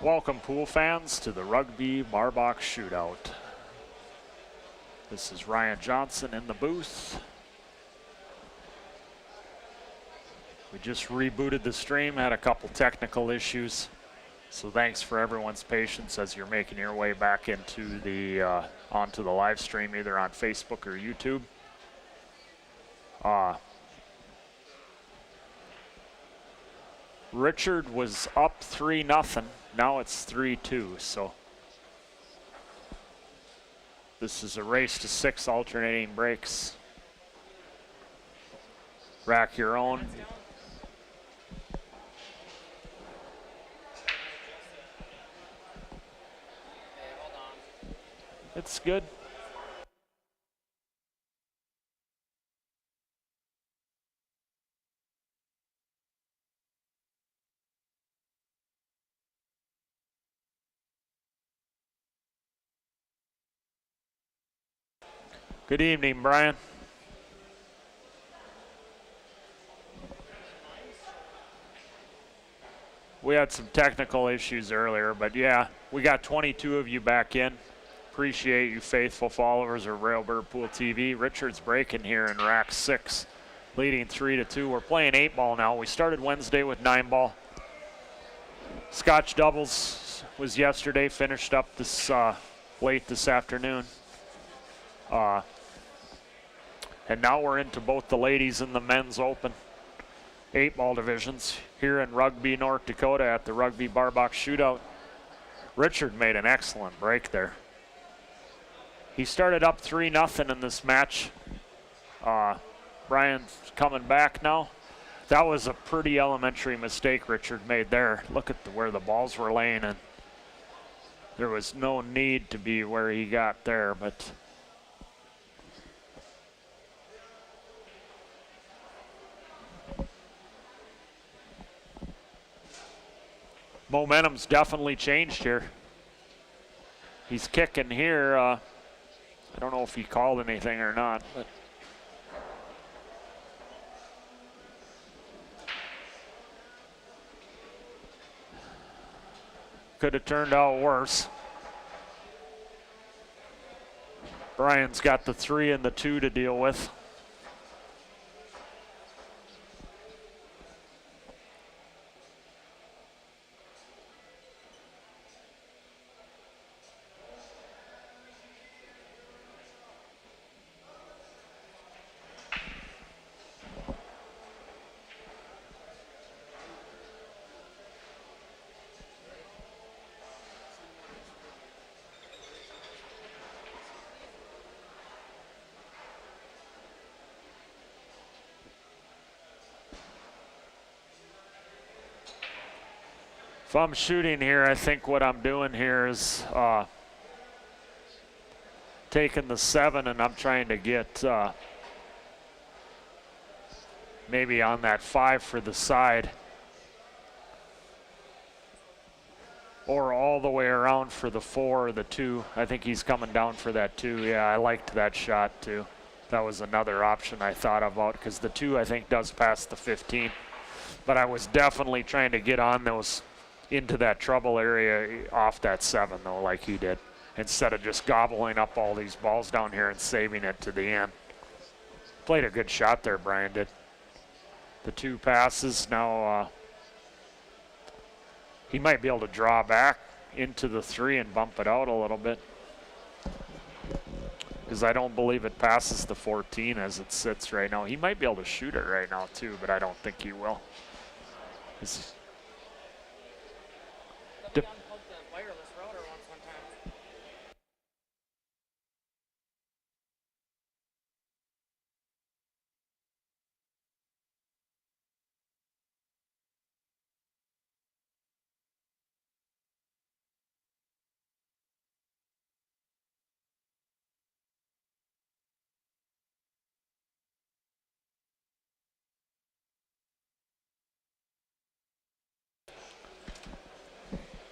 Welcome, pool fans, to the Rugby Barbox Shootout. This is Ryan Johnson in the booth. We just rebooted the stream, had a couple technical issues. So thanks for everyone's patience as you're making your way back into the onto the live stream, either on Facebook or YouTube. Richard was up 3-0. Now it's 3-2. So this is a race to 6 alternating breaks. Rack your own. It's good. Good evening, Brian. We had some technical issues earlier, but yeah, we got 22 of you back in. Appreciate you faithful followers of Railbird Pool TV. Richard's breaking here in rack 6, leading 3-2. We're playing 8-ball now. We started Wednesday with 9-ball. Scotch doubles was yesterday, finished up this late this afternoon. And now we're into both the ladies and the men's open 8-ball divisions here in Rugby, North Dakota at the Rugby Barbox Shootout. Richard made an excellent break there. He started up 3-0 in this match. Brian's coming back now. That was a pretty elementary mistake Richard made there. Look at where the balls were laying, and there was no need to be where he got there, but momentum's definitely changed here. He's kicking here. I don't know if he called anything or not, but could have turned out worse. Brian's got the 3 and the 2 to deal with. If I'm shooting here, I think what I'm doing here is taking the 7 and I'm trying to get maybe on that 5 for the side. Or all the way around for the 4 or the 2. I think he's coming down for that 2. Yeah, I liked that shot too. That was another option I thought about, because the 2 I think does pass the 15. But I was definitely trying to get on those into that trouble area off that 7 though, like he did, instead of just gobbling up all these balls down here and saving it to the end. Played a good shot there, Brian did. The 2 passes. Now he might be able to draw back into the 3 and bump it out a little bit, because I don't believe it passes the 14 as it sits right now. He might be able to shoot it right now too, but I don't think he will.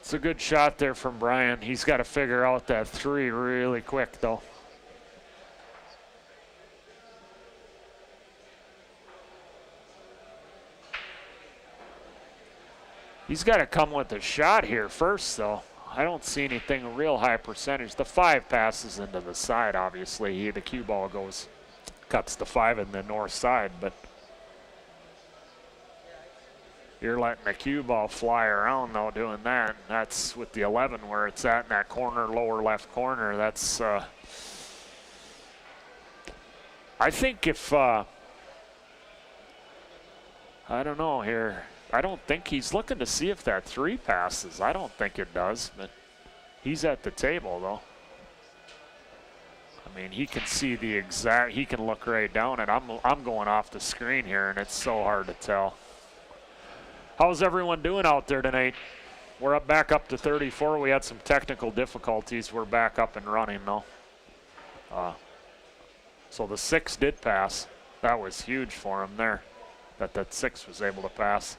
It's a good shot there from Brian. He's got to figure out that 3 really quick though. He's got to come with a shot here first, though. I don't see anything real high percentage. The 5 passes into the side, obviously. The cue ball cuts the 5 in the north side, but you're letting the cue ball fly around, though, doing that. And that's with the 11 where it's at in that corner, lower left corner. That's, I think if, I don't know here. I don't think he's looking to see if that 3 passes. I don't think it does, but he's at the table, though. I mean, he can see the exact, he can look right down it. I'm going off the screen here, and it's so hard to tell. How's everyone doing out there tonight? We're back up to 34. We had some technical difficulties. We're back up and running, though. So the 6 did pass. That was huge for him there, that 6 was able to pass.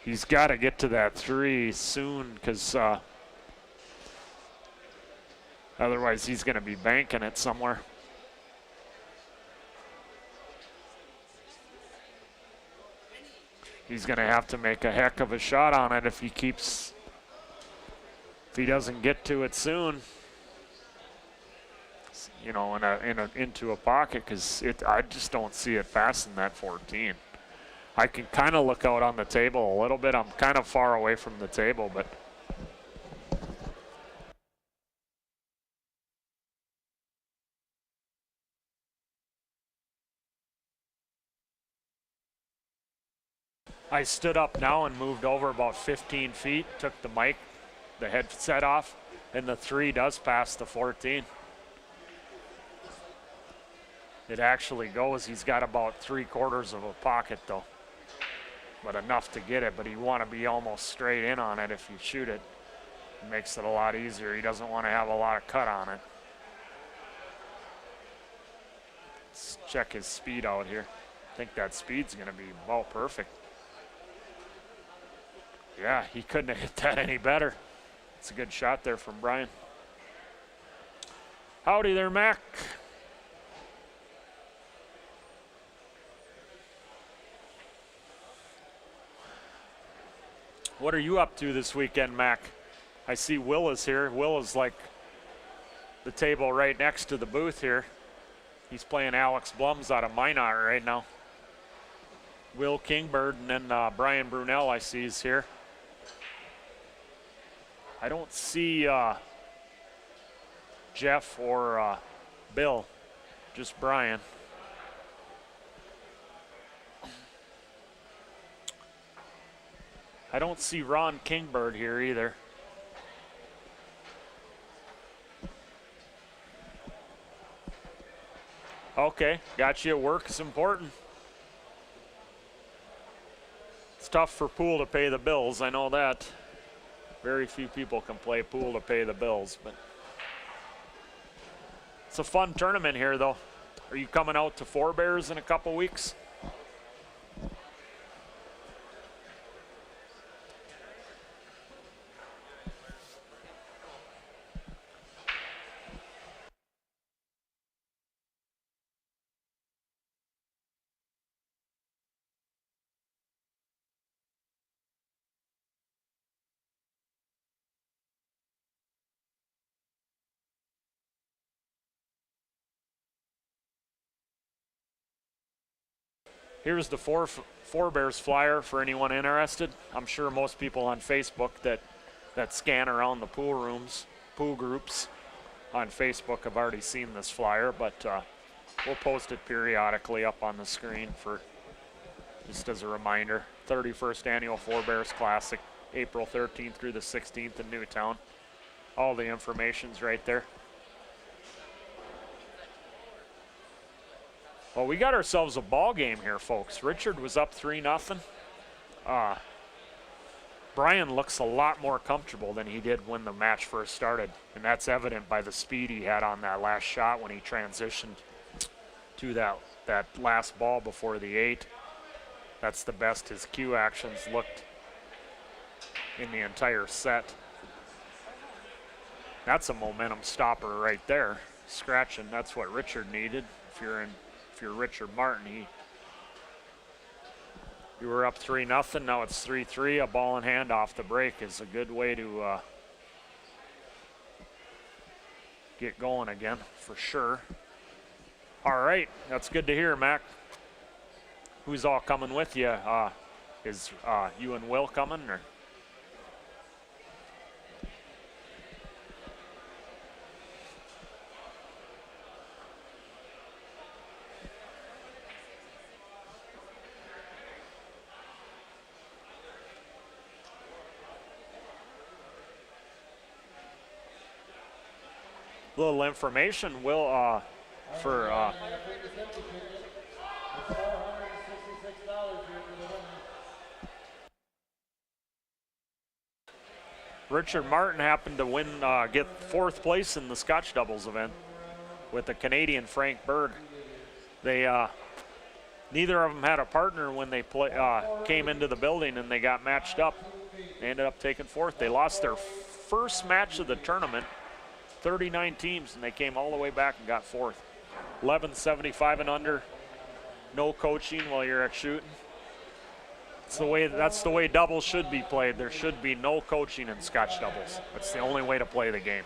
He's got to get to that 3 soon, because otherwise he's going to be banking it somewhere. He's going to have to make a heck of a shot on it if he doesn't get to it soon. You know, into a pocket, because I just don't see it passing that 14. I can kind of look out on the table a little bit. I'm kind of far away from the table, but I stood up now and moved over about 15 feet, took the headset off, and the 3 does pass the 14. It actually goes. He's got about 3/4 of a pocket, though, but enough to get it. But you want to be almost straight in on it if you shoot it. It makes it a lot easier. He doesn't want to have a lot of cut on it. Let's check his speed out here. I think that speed's going to be about perfect. Yeah, he couldn't have hit that any better. It's a good shot there from Brian. Howdy there, Mac. What are you up to this weekend, Mac? I see Will is here. Will is like the table right next to the booth here. He's playing Alex Blums out of Minot right now. Will Kingbird, and then Brian Brunel I see is here. I don't see Jeff or Bill, just Brian. I don't see Ron Kingbird here either. Okay, got you. Work is important. It's tough for pool to pay the bills, I know that. Very few people can play pool to pay the bills, but it's a fun tournament here, though. Are you coming out to Four Bears in a couple weeks? Here's the Four Bears flyer for anyone interested. I'm sure most people on Facebook that scan around the pool groups on Facebook have already seen this flyer, but we'll post it periodically up on the screen for just as a reminder. 31st Annual Four Bears Classic, April 13th through the 16th in Newtown. All the information's right there. Well, we got ourselves a ball game here, folks. Richard was up 3-0. Brian looks a lot more comfortable than he did when the match first started, and that's evident by the speed he had on that last shot when he transitioned to that last ball before the 8. That's the best his cue actions looked in the entire set. That's a momentum stopper right there. Scratching, that's what Richard needed. If you're Richard Martin, You were up 3-0, now it's 3-3. A ball in hand off the break is a good way to get going again, for sure. All right, that's good to hear, Mac. Who's all coming with you? Is you and Will coming, or? Little information, Will, for Richard Martin happened to win, get 4th place in the Scotch doubles event with the Canadian Frank Berg. They neither of them had a partner when they came into the building, and they got matched up. They ended up taking 4th. They lost their first match of the tournament, 39 teams, and they came all the way back and got 4th. 1175 and under, no coaching while you're at shooting. That's the way doubles should be played. There should be no coaching in Scotch doubles. That's the only way to play the game.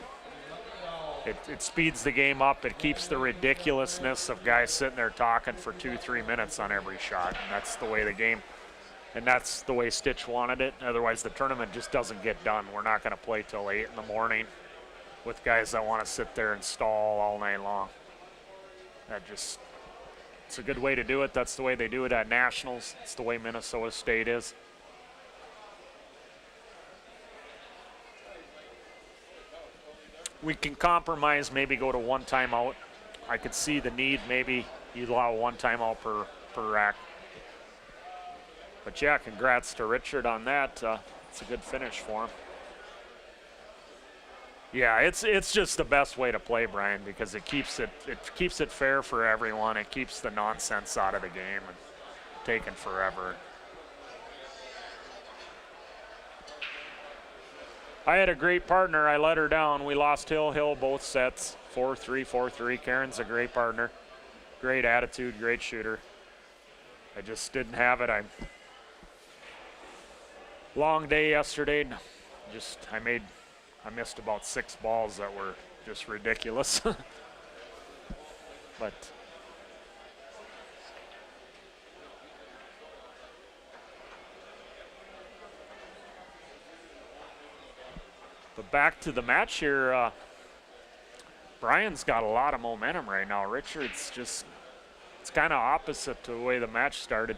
It speeds the game up. It keeps the ridiculousness of guys sitting there talking for 2-3 minutes on every shot. And that's the way the game, and that's the way Stitch wanted it. Otherwise, the tournament just doesn't get done. We're not going to play till 8 in the morning with guys that want to sit there and stall all night long. It's a good way to do it. That's the way they do it at Nationals. It's the way Minnesota State is. We can compromise, maybe go to 1 timeout. I could see the need, maybe you allow 1 timeout per rack. But yeah, congrats to Richard on that. It's a good finish for him. Yeah, it's just the best way to play, Brian, because it keeps it fair for everyone. It keeps the nonsense out of the game and taking forever. I had a great partner. I let her down. We lost Hill both sets, 4-3, 4-3. Karen's a great partner, great attitude, great shooter. I just didn't have it. Long day yesterday. I missed about 6 balls that were just ridiculous. But back to the match here. Brian's got a lot of momentum right now. Richard's it's kind of opposite to the way the match started.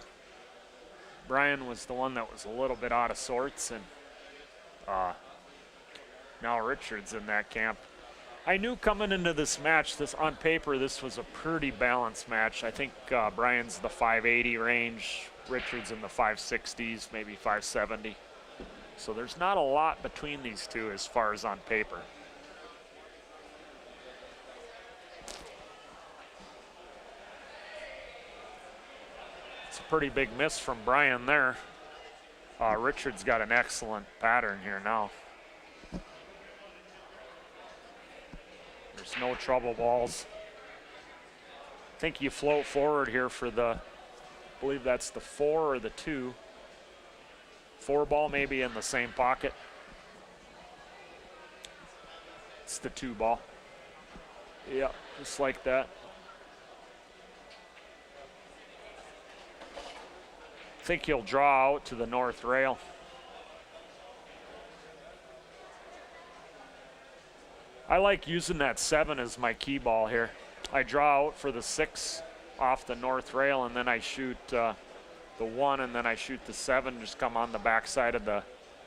Brian was the one that was a little bit out of sorts, and now Richard's in that camp. I knew coming into this match, on paper, this was a pretty balanced match. I think Brian's the 580 range, Richard's in the 560s, maybe 570. So there's not a lot between these two as far as on paper. It's a pretty big miss from Brian there. Richard's got an excellent pattern here now. There's no trouble balls. I think you float forward here for I believe that's the 4 or the 2. 4 ball maybe in the same pocket. It's the 2 ball. Yeah, just like that. I think he'll draw out to the north rail. I like using that 7 as my key ball here. I draw out for the 6 off the north rail, and then I shoot the 1, and then I shoot the 7, just come on the backside of the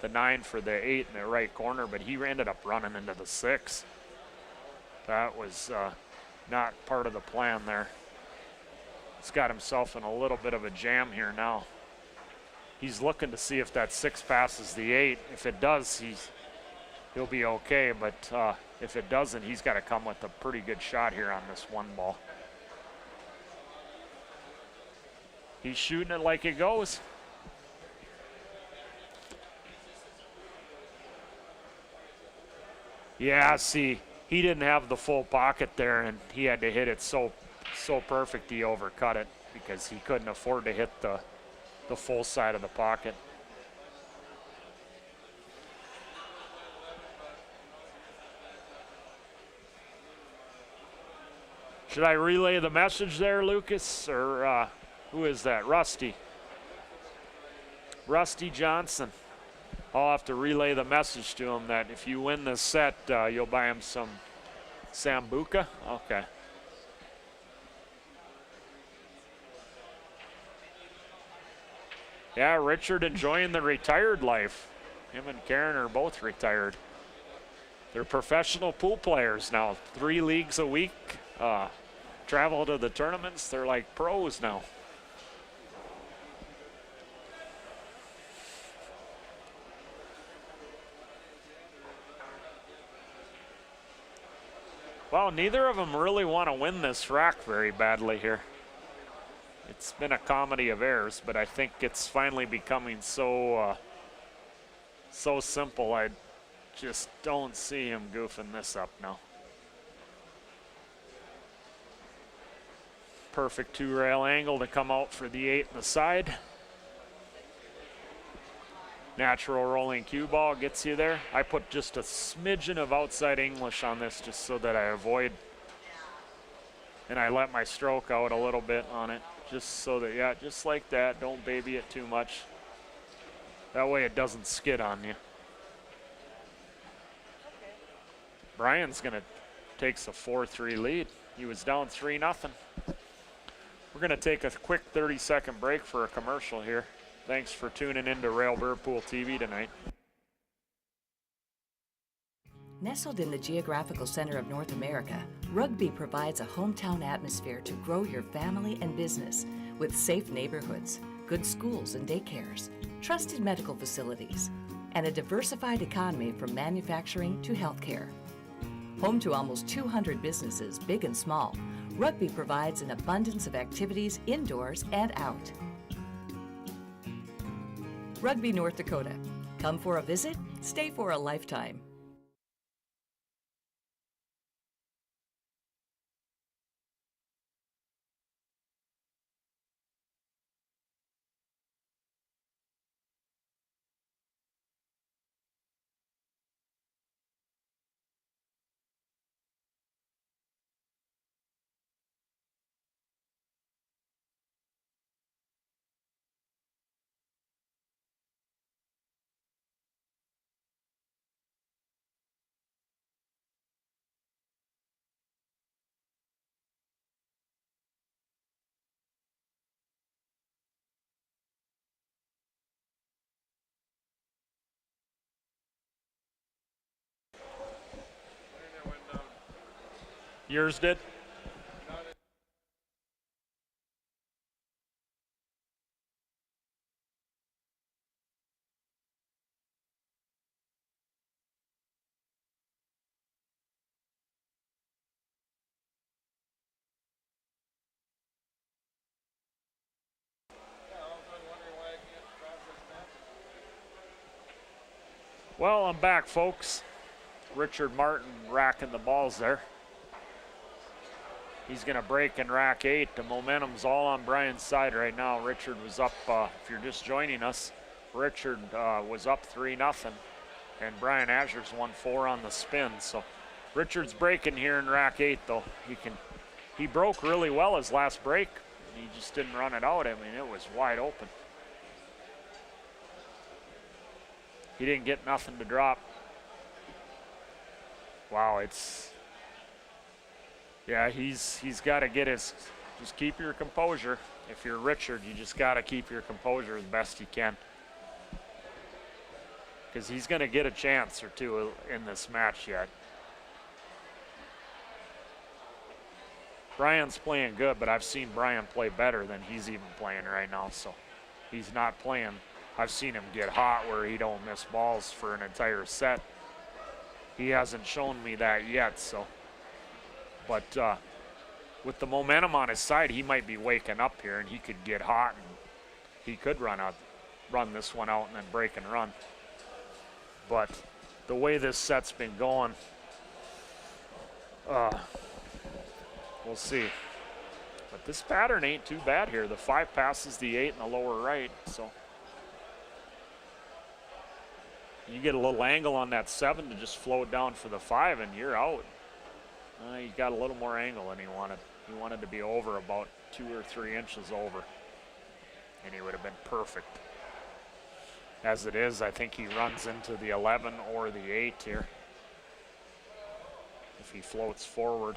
9 for the 8 in the right corner, but he ended up running into the 6. That was not part of the plan there. He's got himself in a little bit of a jam here now. He's looking to see if that 6 passes the 8. If it does, he'll be okay, but if it doesn't, he's got to come with a pretty good shot here on this 1 ball. He's shooting it like it goes. Yeah, see, he didn't have the full pocket there, and he had to hit it so perfect he overcut it because he couldn't afford to hit the the full side of the pocket. Should I relay the message there, Lucas? Or who is that? Rusty. Rusty Johnson. I'll have to relay the message to him that if you win this set, you'll buy him some Sambuca? Okay. Yeah, Richard enjoying the retired life. Him and Karen are both retired. They're professional pool players now. 3 leagues a week. Travel to the tournaments. They're like pros now. Well, neither of them really want to win this rack very badly here. It's been a comedy of errors, but I think it's finally becoming so simple. I just don't see him goofing this up now. Perfect 2-rail angle to come out for the 8 in the side. Natural rolling cue ball gets you there. I put just a smidgen of outside English on this just so that I avoid, and I let my stroke out a little bit on it. Just so that, yeah, just like that. Don't baby it too much. That way it doesn't skid on you. Brian's gonna takes a 4-3 lead. He was down 3-0. We're gonna take a quick 30-second break for a commercial here. Thanks for tuning in to Rail Bird Pool TV tonight. Nestled in the geographical center of North America, Rugby provides a hometown atmosphere to grow your family and business with safe neighborhoods, good schools and daycares, trusted medical facilities, and a diversified economy from manufacturing to healthcare. Home to almost 200 businesses, big and small, Rugby provides an abundance of activities indoors and out. Rugby, North Dakota. Come for a visit, stay for a lifetime. Yours did? Well, I'm back, folks. Richard Martin racking the balls there. He's going to break in rack 8. The momentum's all on Brian's side right now. Richard was up, if you're just joining us, Richard was up 3-0, and Brian Azur's won 4 on the spin. So Richard's breaking here in rack 8, though. He broke really well his last break. He just didn't run it out. I mean, it was wide open. He didn't get nothing to drop. Wow, yeah, he's got to get his, just keep your composure. If you're Richard, you just got to keep your composure as best you can. Because he's going to get a chance or two in this match yet. Brian's playing good, but I've seen Brian play better than he's even playing right now, so he's not playing. I've seen him get hot where he don't miss balls for an entire set. He hasn't shown me that yet, so. But with the momentum on his side, he might be waking up here and he could get hot and he could run this one out and then break and run. But the way this set's been going, we'll see. But this pattern ain't too bad here. The 5 passes the 8 in the lower right, so. You get a little angle on that 7 to just float down for the 5 and you're out. You got a little more angle than he wanted. He wanted to be over about 2 or 3 inches over. And he would have been perfect. As it is, I think he runs into the 11 or the 8 here. If he floats forward.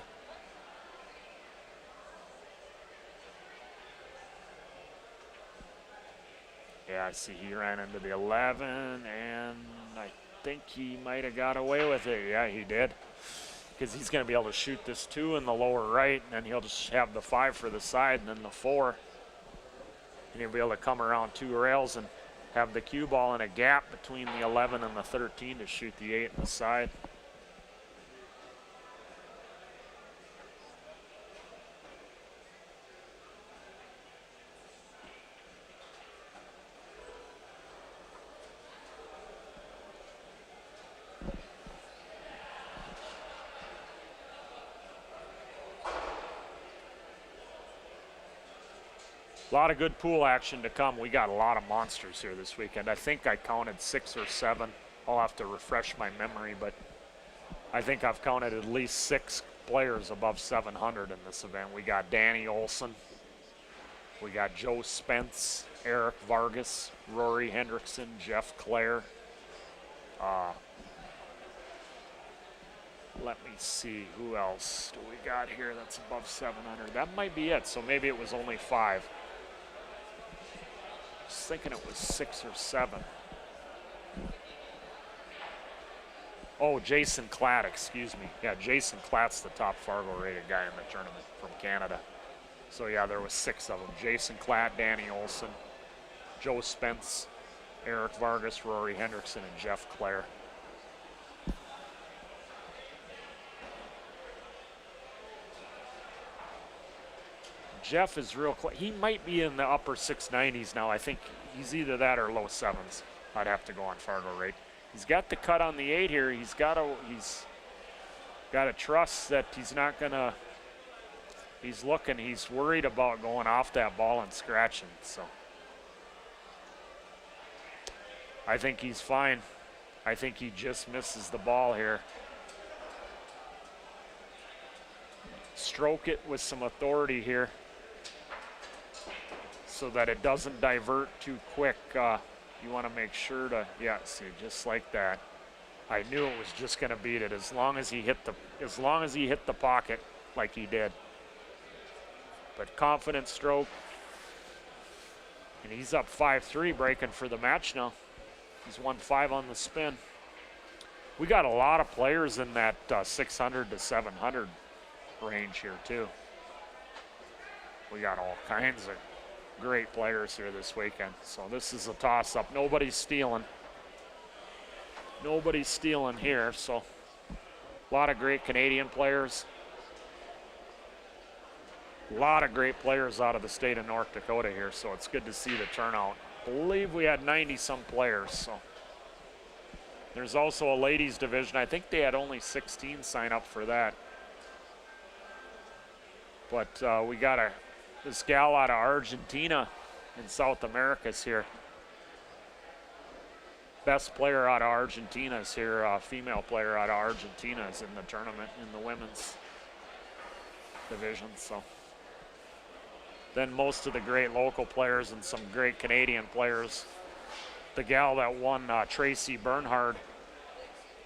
Yeah, I see he ran into the 11, and I think he might have got away with it. Yeah, he did. Because he's going to be able to shoot this 2 in the lower right, and then he'll just have the 5 for the side, and then the 4. And he'll be able to come around 2 rails and have the cue ball in a gap between the 11 and the 13 to shoot the 8 in the side. A lot of good pool action to come. We got a lot of monsters here this weekend. I think I counted 6 or 7. I'll have to refresh my memory, but I think I've counted at least 6 players above 700 in this event. We got Danny Olson. We got Joe Spence, Eric Vargas, Rory Hendrickson, Jeff Clare. Let me see, who else do we got here that's above 700? That might be it, so maybe it was only 5. I was thinking it was 6 or 7. Oh, Jason Klatt, excuse me. Yeah, Jason Klatt's the top Fargo rated guy in the tournament from Canada. So yeah, there was 6 of them. Jason Klatt, Danny Olson, Joe Spence, Eric Vargas, Rory Hendrickson, and Jeff Clare. Jeff is real close. He might be in the upper 690s now. I think he's either that or low 7s. I'd have to go on Fargo rate. He's got the cut on the 8 here. He's got to trust that he's not gonna. He's looking. He's worried about going off that ball and scratching. So I think he's fine. I think he just misses the ball here. Stroke it with some authority here, so that it doesn't divert too quick. You want to make sure to, yeah, see, just like that. I knew it was just going to beat it as long as he hit the pocket like he did. But confident stroke, and he's up 5-3, breaking for the match now. He's won 5 on the spin. We got a lot of players in that 600 to 700 range here too. We got all kinds of great players here this weekend. So this is a toss-up. Nobody's stealing. Nobody's stealing here. So a lot of great Canadian players. A lot of great players out of the state of North Dakota here. So it's good to see the turnout. I believe we had 90-some players. So there's also a ladies division. I think they had only 16 sign up for that. But we got this gal out of Argentina in South America's here. Best player out of Argentina is here. Female player out of Argentina is in the tournament in the women's division. So then most of the great local players and some great Canadian players. The gal that won, Tracy Bernhard,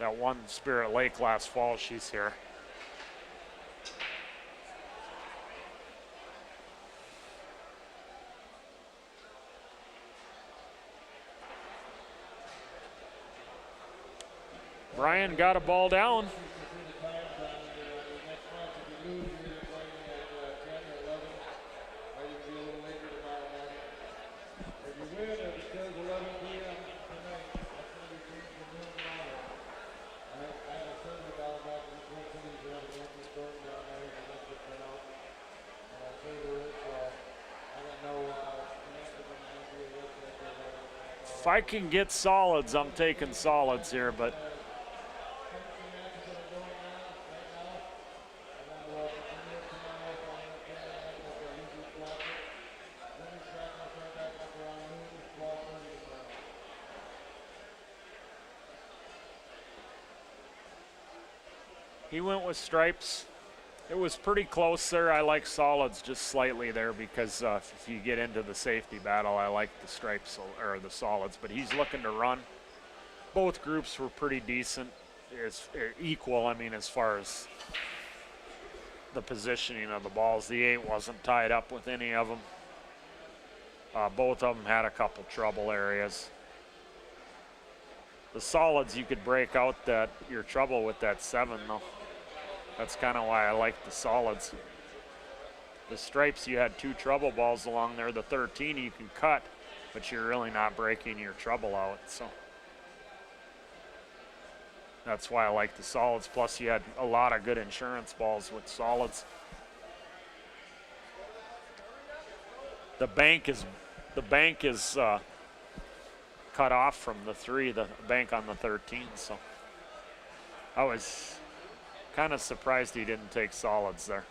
that won Spirit Lake last fall, she's here. Brian got a ball down. If I can get solids, I'm taking solids here, but He went with stripes. It was pretty close there. I like solids just slightly there because if you get into the safety battle, I like the stripes or the solids. But he's looking to run. Both groups were pretty decent. It's equal, I mean, as far as the positioning of the balls. The 8 wasn't tied up with any of them. Both of them had a couple trouble areas. The solids, you could break out that your trouble with that 7 though. That's kind of why I like the solids. The stripes, you had 2 trouble balls along there. The 13 you can cut, but you're really not breaking your trouble out. So that's why I like the solids. Plus you had a lot of good insurance balls with solids. The bank is cut off from the 3, the bank on the 13. So I was kind of surprised he didn't take solids there.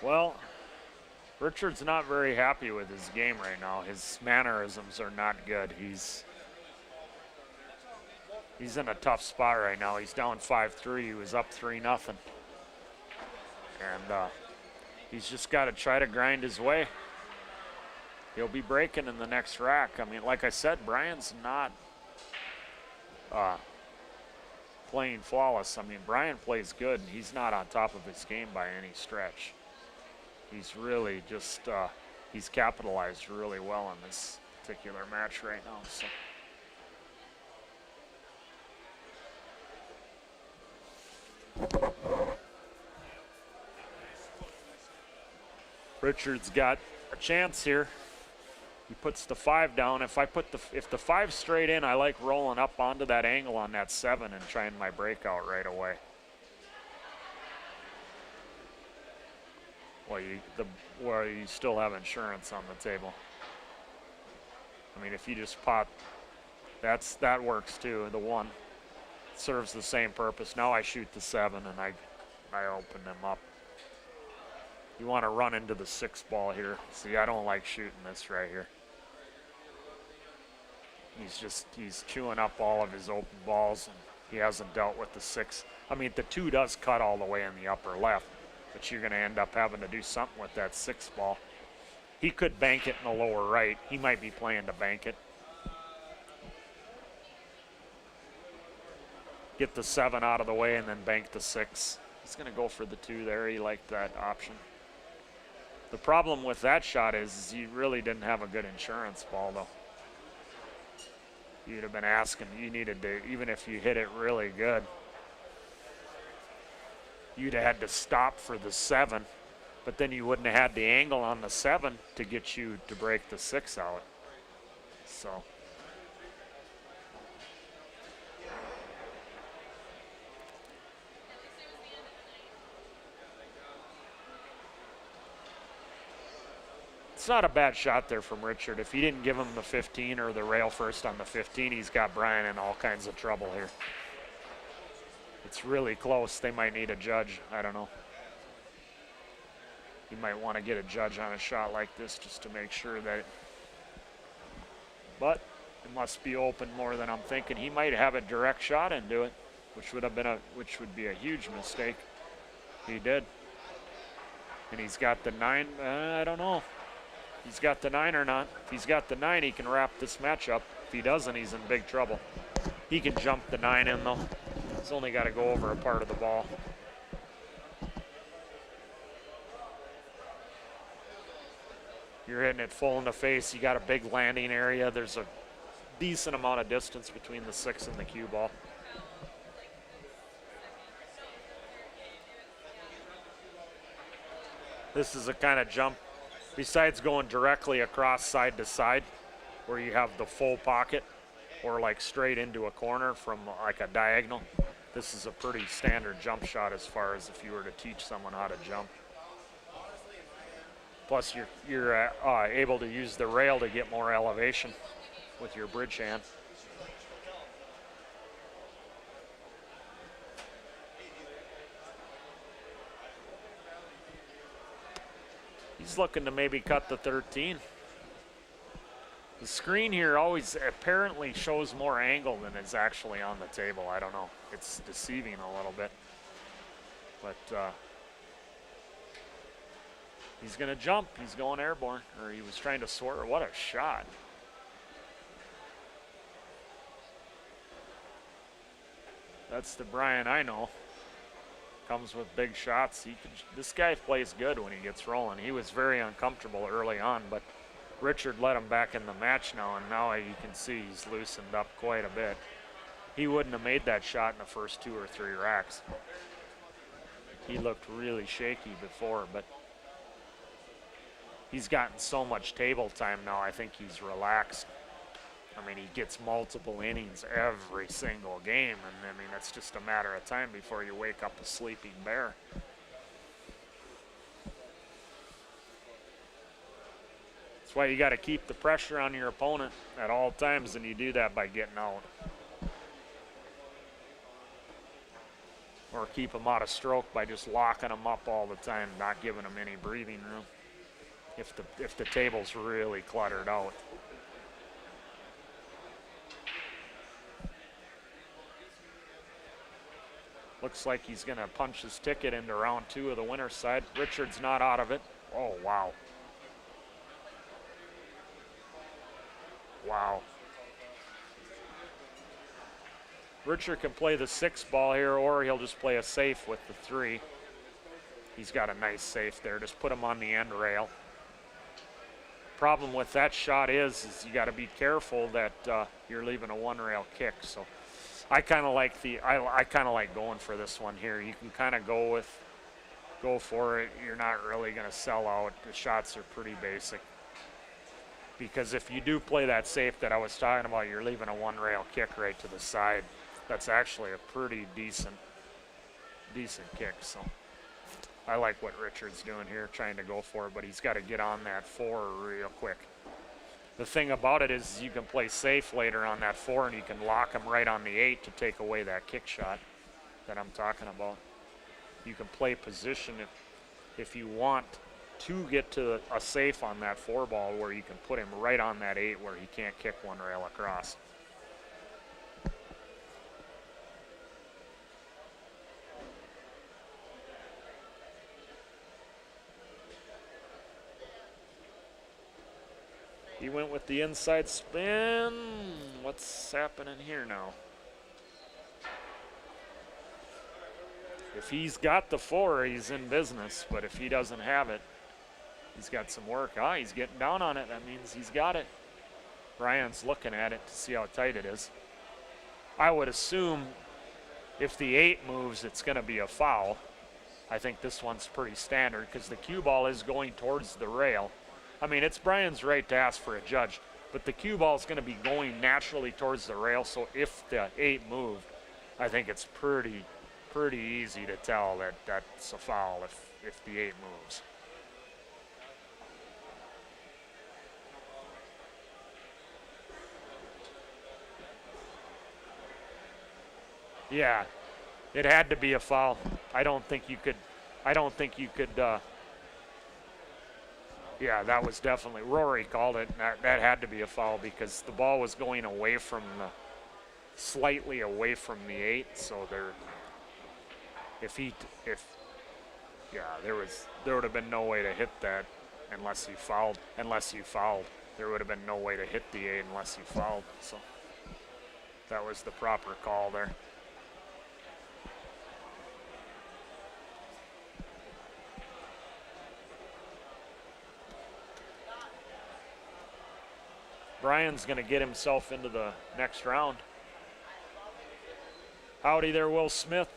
Well, Richard's not very happy with his game right now. His mannerisms are not good. He's in a tough spot right now. He's down 5-3. He was up 3-0. And he's just got to try to grind his way. He'll be breaking in the next rack. I mean, like I said, Brian's not playing flawless. I mean, Brian plays good, and he's not on top of his game by any stretch. He's really just, he's capitalized really well on this particular match right now. So. Richard's got a chance here. He puts the 5 down. If the 5 straight in, I like rolling up onto that angle on that 7 and trying my breakout right away. Well, you still have insurance on the table. I mean, if you just pot, that works too. The 1 serves the same purpose. Now I shoot the 7 and I open them up. You want to run into the 6 ball here. See, I don't like shooting this right here. He's chewing up all of his open balls, and he hasn't dealt with the 6. I mean, the 2 does cut all the way in the upper left, but you're going to end up having to do something with that 6 ball. He could bank it in the lower right. He might be playing to bank it. Get the 7 out of the way and then bank the 6. He's going to go for the 2 there. He liked that option. The problem with that shot is you really didn't have a good insurance ball, though. You'd have been asking, you needed to, even if you hit it really good, you'd have had to stop for the 7, but then you wouldn't have had the angle on the 7 to get you to break the 6 out. So. It's not a bad shot there from Richard. If he didn't give him the 15 or the rail first on the 15, he's got Brian in all kinds of trouble here. It's really close. They might need a judge. I don't know. You might want to get a judge on a shot like this just to make sure that. But it must be open more than I'm thinking. He might have a direct shot into it, which would be a huge mistake. He did. And he's got the 9. I don't know. He's got the 9 or not. If he's got the 9, he can wrap this match up. If he doesn't, he's in big trouble. He can jump the 9 in, though. He's only got to go over a part of the ball. You're hitting it full in the face. You got a big landing area. There's a decent amount of distance between the 6 and the cue ball. This is a kind of jump. Besides going directly across side to side, where you have the full pocket, or like straight into a corner from like a diagonal, this is a pretty standard jump shot as far as if you were to teach someone how to jump. Plus you're able to use the rail to get more elevation. with your bridge hand. He's looking to maybe cut the 13. The screen here always apparently shows more angle than is actually on the table. I don't know. It's deceiving a little bit. But he's going to jump. He's going airborne. Or he was trying to soar. What a shot. That's the Brian I know. Comes with big shots. This guy plays good when he gets rolling. He was very uncomfortable early on, but Richard let him back in the match now, and now you can see he's loosened up quite a bit. He wouldn't have made that shot in the first 2 or 3 racks. He looked really shaky before, but he's gotten so much table time now, I think he's relaxed. I mean, he gets multiple innings every single game, and I mean, it's just a matter of time before you wake up a sleeping bear. That's why you got to keep the pressure on your opponent at all times, and you do that by getting out. Or keep them out of stroke by just locking them up all the time, not giving them any breathing room if the table's really cluttered out. Looks like he's going to punch his ticket into round 2 of the winner's side. Richard's not out of it. Oh, wow. Wow. Richard can play the 6 ball here, or he'll just play a safe with the 3. He's got a nice safe there. Just put him on the end rail. Problem with that shot is you got to be careful that you're leaving a 1 rail kick. So I kind of like I kind of like going for this one here. You can kind of go for it. You're not really going to sell out. The shots are pretty basic. Because if you do play that safe that I was talking about, you're leaving a 1 rail kick right to the side. That's actually a pretty decent kick. So I like what Richard's doing here, trying to go for it, but he's got to get on that 4 real quick. The thing about it is you can play safe later on that 4, and you can lock him right on the 8 to take away that kick shot that I'm talking about. You can play position if you want to get to a safe on that 4 ball where you can put him right on that 8 where he can't kick 1 rail across. He went with the inside spin. What's happening here now? If he's got the 4, he's in business, but if he doesn't have it, he's got some work. Ah, he's getting down on it. That means he's got it. Brian's looking at it to see how tight it is. I would assume if the 8 moves, it's going to be a foul. I think this one's pretty standard because the cue ball is going towards the rail. I mean, it's Brian's right to ask for a judge, but the cue ball is going to be going naturally towards the rail, so if the 8 moved, I think it's pretty easy to tell that that's a foul if the 8 moves. Yeah, it had to be a foul. I don't think you could, yeah, that was definitely, Rory called it, and that had to be a foul because the ball was going away from slightly away from the 8, so there would have been no way to hit that unless you fouled. There would have been no way to hit the 8 unless you fouled, so that was the proper call there. Brian's going to get himself into the next round. Howdy there, Will Smith,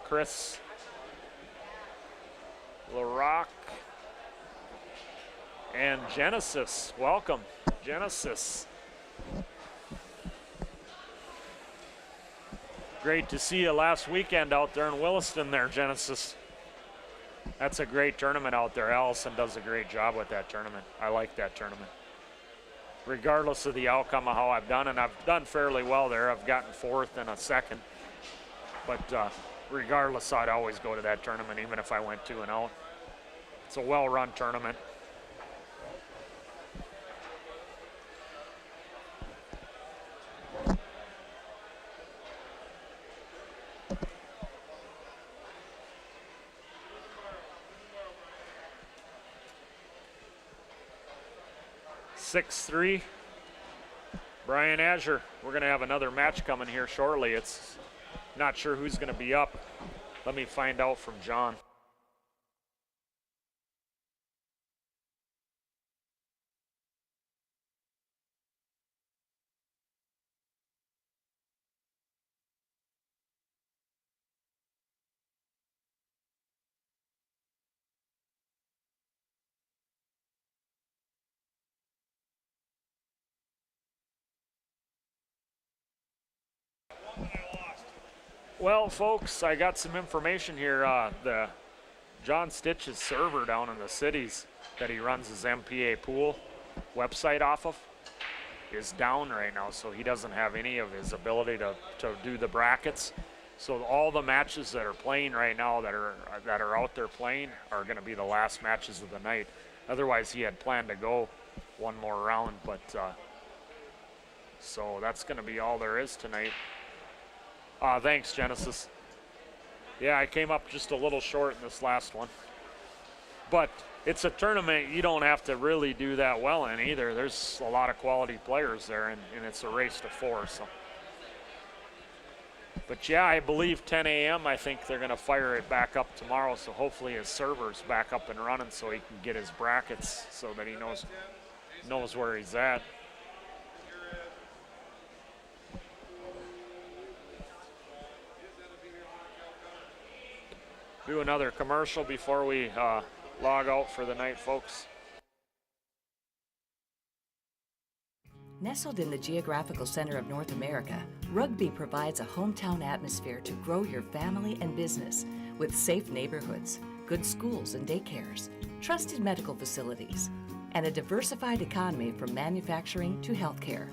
Chris LaRock, and Genesis. Welcome, Genesis. Great to see you last weekend out there in Williston there, Genesis. That's a great tournament out there. Allison does a great job with that tournament. I like that tournament. regardless of the outcome of how I've done, and I've done fairly well there. I've gotten fourth and a second, but regardless, I'd always go to that tournament, even if I went 2-0. It's a well-run tournament. (6-3). Brian Azure. We're going to have another match coming here shortly. It's not sure who's going to be up. Let me find out from John. Well, folks, I got some information here. The John Stitch's server down in the cities that he runs his MPA pool website off of is down right now, so he doesn't have any of his ability to do the brackets. So all the matches that are playing right now that are out there playing are going to be the last matches of the night. Otherwise, he had planned to go one more round, but so that's going to be all there is tonight. Thanks, Genesis. Yeah, I came up just a little short in this last one. But it's a tournament you don't have to really do that well in either. There's a lot of quality players there, and it's a race to 4. So. But yeah, I believe 10 a.m. I think they're going to fire it back up tomorrow, so hopefully his server's back up and running so he can get his brackets so that he knows where he's at. Do another commercial before we log out for the night, folks. Nestled in the geographical center of North America, Rugby provides a hometown atmosphere to grow your family and business with safe neighborhoods, good schools and daycares, trusted medical facilities, and a diversified economy from manufacturing to healthcare.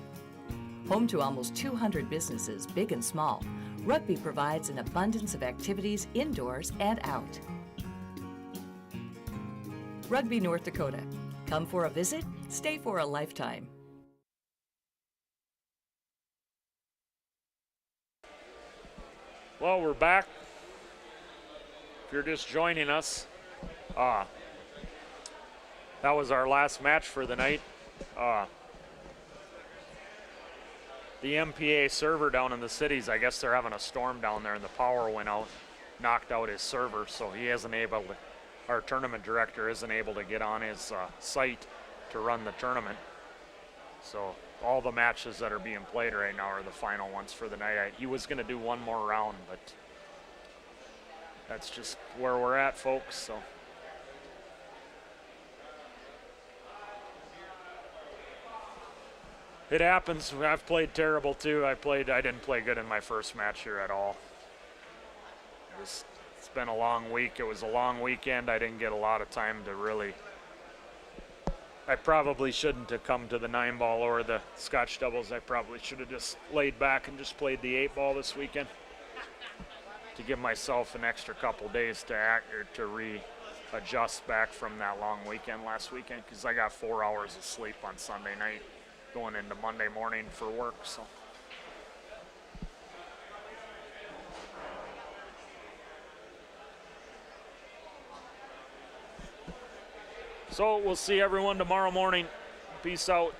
Home to almost 200 businesses, big and small, Rugby provides an abundance of activities indoors and out. Rugby, North Dakota. Come for a visit, stay for a lifetime. Well, we're back. If you're just joining us, that was our last match for the night. The MPA server down in the cities, I guess they're having a storm down there and the power went out, knocked out his server, so he isn't able to, our tournament director isn't able to get on his site to run the tournament. So all the matches that are being played right now are the final ones for the night. He was going to do one more round, but that's just where we're at, folks. So. It happens. I've played terrible too. I didn't play good in my first match here at all. It's been a long week. It was a long weekend. I didn't get a lot of time to really. I probably shouldn't have come to the 9-ball or the Scotch doubles. I probably should have just laid back and just played the 8-ball this weekend to give myself an extra couple days to readjust back from that long weekend last weekend, because I got 4 hours of sleep on Sunday night going into Monday morning for work. So we'll see everyone tomorrow morning. Peace out.